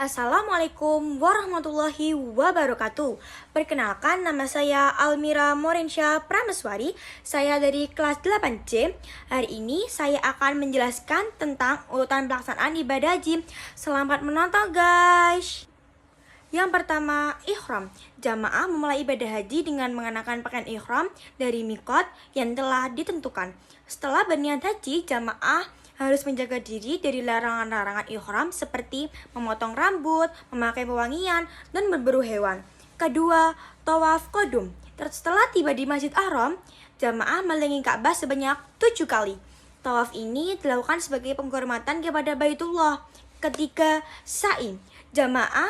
Assalamualaikum warahmatullahi wabarakatuh. Perkenalkan, nama saya Almira Morensya Prameswari. Saya dari kelas 8C. Hari ini saya akan menjelaskan tentang urutan pelaksanaan ibadah haji. Selamat menonton guys. Yang pertama, ihram. Jamaah memulai ibadah haji dengan mengenakan pakaian ihram dari mikot yang telah ditentukan. Setelah berniat haji, jamaah harus menjaga diri dari larangan-larangan ihram seperti memotong rambut, memakai pewangian, dan berburu hewan. Kedua, tawaf qudum. Setelah tiba di Masjid Haram, jamaah melilingi Ka'bah sebanyak 7 kali. Tawaf ini dilakukan sebagai penghormatan kepada Baitullah. Ketiga, sa'i. Jamaah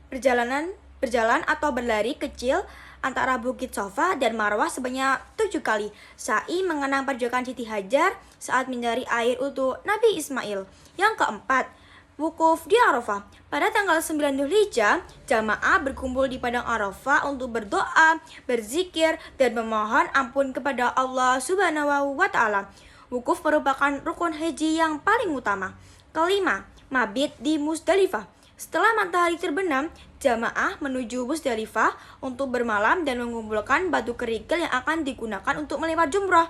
berjalan atau berlari kecil antara Bukit Sofa dan Marwah sebanyak 7 kali. Sa'i mengenang perjuangan Siti Hajar saat mencari air untuk Nabi Ismail. Yang keempat, wukuf di Arafah. Pada tanggal 9 Dzulhijjah, jamaah berkumpul di padang Arafah untuk berdoa, berzikir, dan memohon ampun kepada Allah Subhanahu wa Ta'ala. Wukuf merupakan rukun haji yang paling utama. Kelima, mabit di Musdalifah. Setelah matahari terbenam, jamaah menuju Musdalifah untuk bermalam dan mengumpulkan batu kerikil yang akan digunakan untuk melempar jumroh.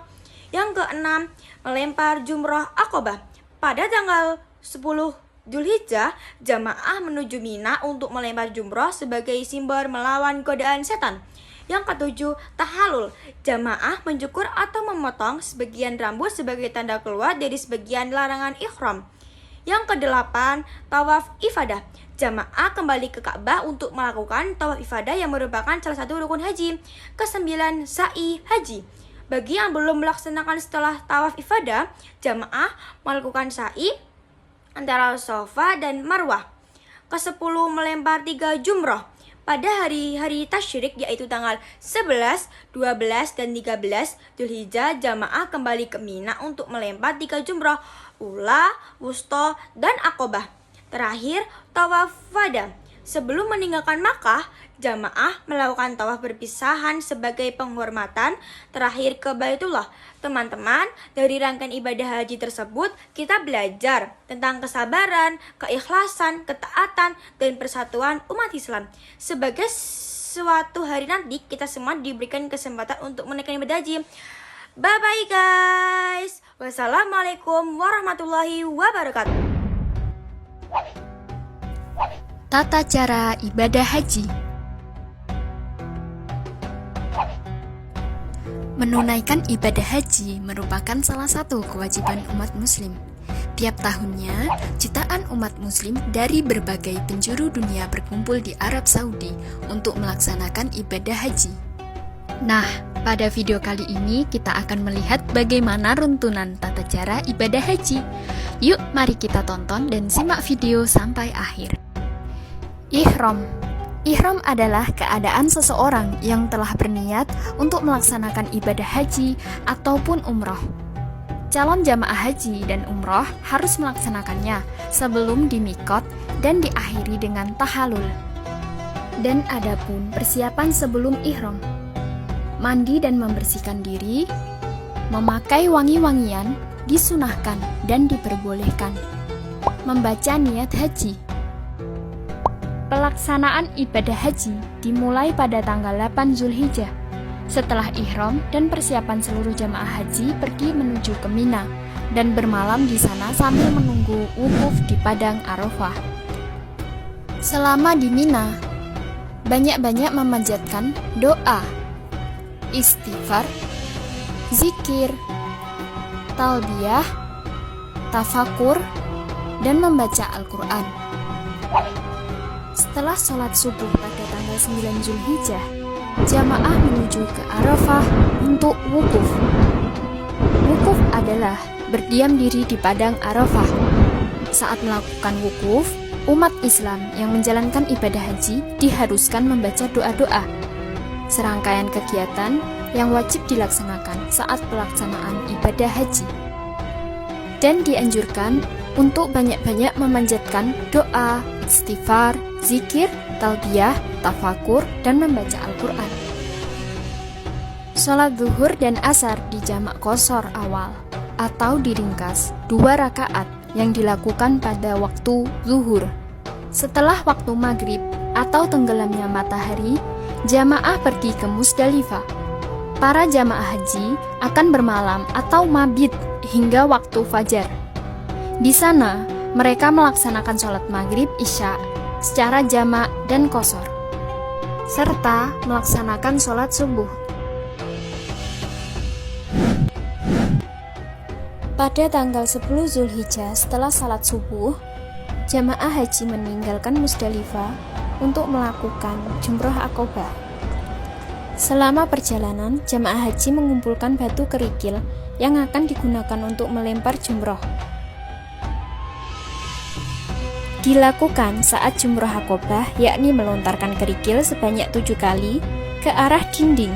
Yang keenam, melempar jumroh Aqobah. Pada tanggal 10 Dzulhijjah, jamaah menuju Mina untuk melempar jumroh sebagai simbol melawan godaan setan. Yang ketujuh, tahalul. Jamaah mencukur atau memotong sebagian rambut sebagai tanda keluar dari sebagian larangan ihram. Yang kedelapan, tawaf ifadah. Jamaah kembali ke Ka'bah untuk melakukan tawaf ifadah yang merupakan salah satu rukun haji. Kesembilan, sa'i haji. Bagi yang belum melaksanakan setelah tawaf ifadah, jamaah melakukan sa'i antara Safa dan Marwah. Kesepuluh, melempar 3 jumroh. Pada hari-hari tasyrik yaitu tanggal 11, 12, dan 13 Dzulhijjah, jamaah kembali ke Mina untuk melempar 3 jumroh, ula, wusta, dan Aqobah. Terakhir, tawaf wada. Sebelum meninggalkan Makkah, jamaah melakukan tawaf berpisahan sebagai penghormatan terakhir ke Baitullah. Teman-teman, dari rangkaian ibadah haji tersebut, kita belajar tentang kesabaran, keikhlasan, ketaatan, dan persatuan umat Islam. Sebagai suatu hari nanti, kita semua diberikan kesempatan untuk menaikkan ibadah haji. Bye-bye guys. Wassalamualaikum warahmatullahi wabarakatuh. Tata cara ibadah haji. Menunaikan ibadah haji merupakan salah satu kewajiban umat muslim. Tiap tahunnya, jutaan umat muslim dari berbagai penjuru dunia berkumpul di Arab Saudi untuk melaksanakan ibadah haji. Nah, pada video kali ini kita akan melihat bagaimana runtunan tata cara ibadah haji. Yuk, mari kita tonton dan simak video sampai akhir. Ihram. Ihram adalah keadaan seseorang yang telah berniat untuk melaksanakan ibadah haji ataupun umroh. Calon jamaah haji dan umroh harus melaksanakannya sebelum dimikot dan diakhiri dengan tahalul. Dan adapun persiapan sebelum ihram: mandi dan membersihkan diri, memakai wangi-wangian disunahkan dan diperbolehkan, membaca niat haji. Pelaksanaan ibadah haji dimulai pada tanggal 8 Dzulhijjah. Setelah ihram dan persiapan seluruh jamaah haji pergi menuju ke Mina dan bermalam di sana sambil menunggu wukuf di padang Arafah. Selama di Mina, banyak-banyak memanjatkan doa, istighfar, zikir, talbiyah, tafakur, dan membaca Al-Quran. Setelah sholat subuh pada tanggal 9 Dzulhijjah, jamaah menuju ke Arafah untuk wukuf. Wukuf adalah berdiam diri di padang Arafah. Saat melakukan wukuf, umat Islam yang menjalankan ibadah haji diharuskan membaca doa-doa. Serangkaian kegiatan yang wajib dilaksanakan saat pelaksanaan ibadah haji. Dan dianjurkan untuk banyak-banyak memanjatkan doa, istighfar, zikir, talbiyah, tafakur, dan membaca Al-Quran. Sholat zuhur dan asar di jamak qashar awal atau diringkas 2 rakaat yang dilakukan pada waktu zuhur. Setelah waktu maghrib atau tenggelamnya matahari, jamaah pergi ke Musdalifah. Para jamaah haji akan bermalam atau mabit hingga waktu fajar. Di sana, mereka melaksanakan sholat maghrib isya secara jamak dan qashar, serta melaksanakan sholat subuh. Pada tanggal 10 Zulhijjah setelah salat subuh, jamaah haji meninggalkan Musdalifah untuk melakukan Jumroh Aqobah. Selama perjalanan, jamaah haji mengumpulkan batu kerikil yang akan digunakan untuk melempar jumroh. Dilakukan saat Jumroh Aqobah, yakni melontarkan kerikil sebanyak 7 kali ke arah dinding.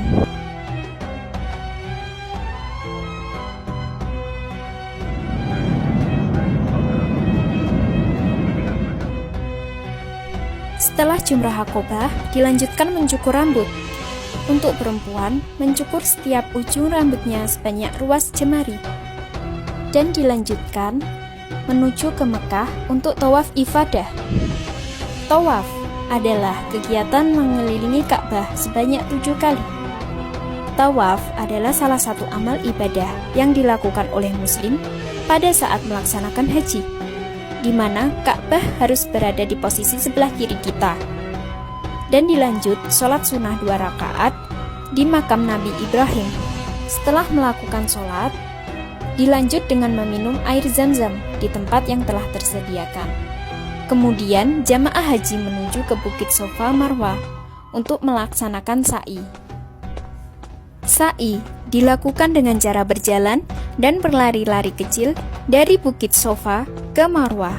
Setelah Jumroh Aqobah, dilanjutkan mencukur rambut. Untuk perempuan, mencukur setiap ujung rambutnya sebanyak ruas jemari. Dan dilanjutkan menuju ke Mekah untuk tawaf ifadah. Tawaf adalah kegiatan mengelilingi Ka'bah sebanyak 7 kali. Tawaf adalah salah satu amal ibadah yang dilakukan oleh muslim pada saat melaksanakan haji, di mana Ka'bah harus berada di posisi sebelah kiri kita. Dan dilanjut sholat sunnah 2 rakaat di makam Nabi Ibrahim. Setelah melakukan sholat, dilanjut dengan meminum air zam-zam di tempat yang telah tersediakan. Kemudian jamaah haji menuju ke Bukit Sofa Marwah untuk melaksanakan sa'i. Sa'i dilakukan dengan cara berjalan dan berlari-lari kecil dari Bukit Sofa ke Marwah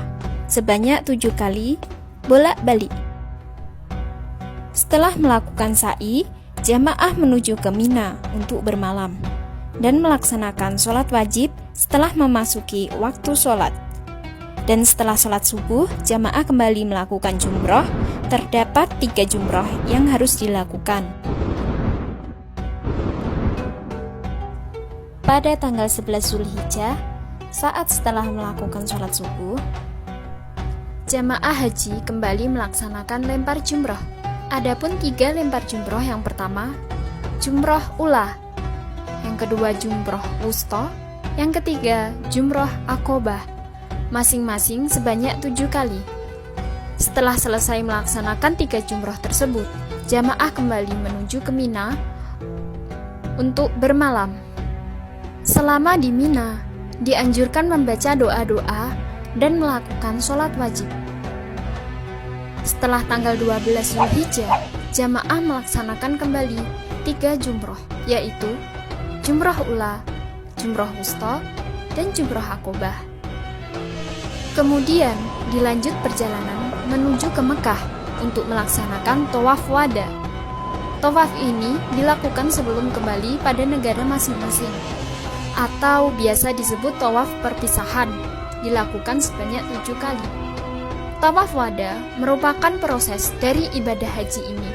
sebanyak 7 kali bolak-balik. Setelah melakukan sa'i, jamaah menuju ke Mina untuk bermalam dan melaksanakan sholat wajib setelah memasuki waktu sholat. Dan setelah sholat subuh, jamaah kembali melakukan jumroh. Terdapat 3 jumroh yang harus dilakukan. Pada tanggal 11 Zulhijjah, saat setelah melakukan sholat subuh, jamaah haji kembali melaksanakan lempar jumroh. Adapun 3 lempar jumroh, yang pertama jumroh ula, yang kedua jumroh wusta, yang ketiga jumroh Aqobah, masing-masing sebanyak 7 kali. Setelah selesai melaksanakan 3 jumroh tersebut, jamaah kembali menuju ke Mina untuk bermalam. Selama di Mina, dianjurkan membaca doa-doa dan melakukan sholat wajib. Setelah tanggal 12 Zulhijjah, jamaah melaksanakan kembali 3 jumroh, yaitu jumroh ula, jumroh wusta, dan jumroh Aqobah. Kemudian dilanjut perjalanan menuju ke Mekah untuk melaksanakan tawaf wada. Tawaf ini dilakukan sebelum kembali pada negara masing-masing, atau biasa disebut tawaf perpisahan, dilakukan sebanyak 7 kali. Tawaf wada merupakan proses dari ibadah haji ini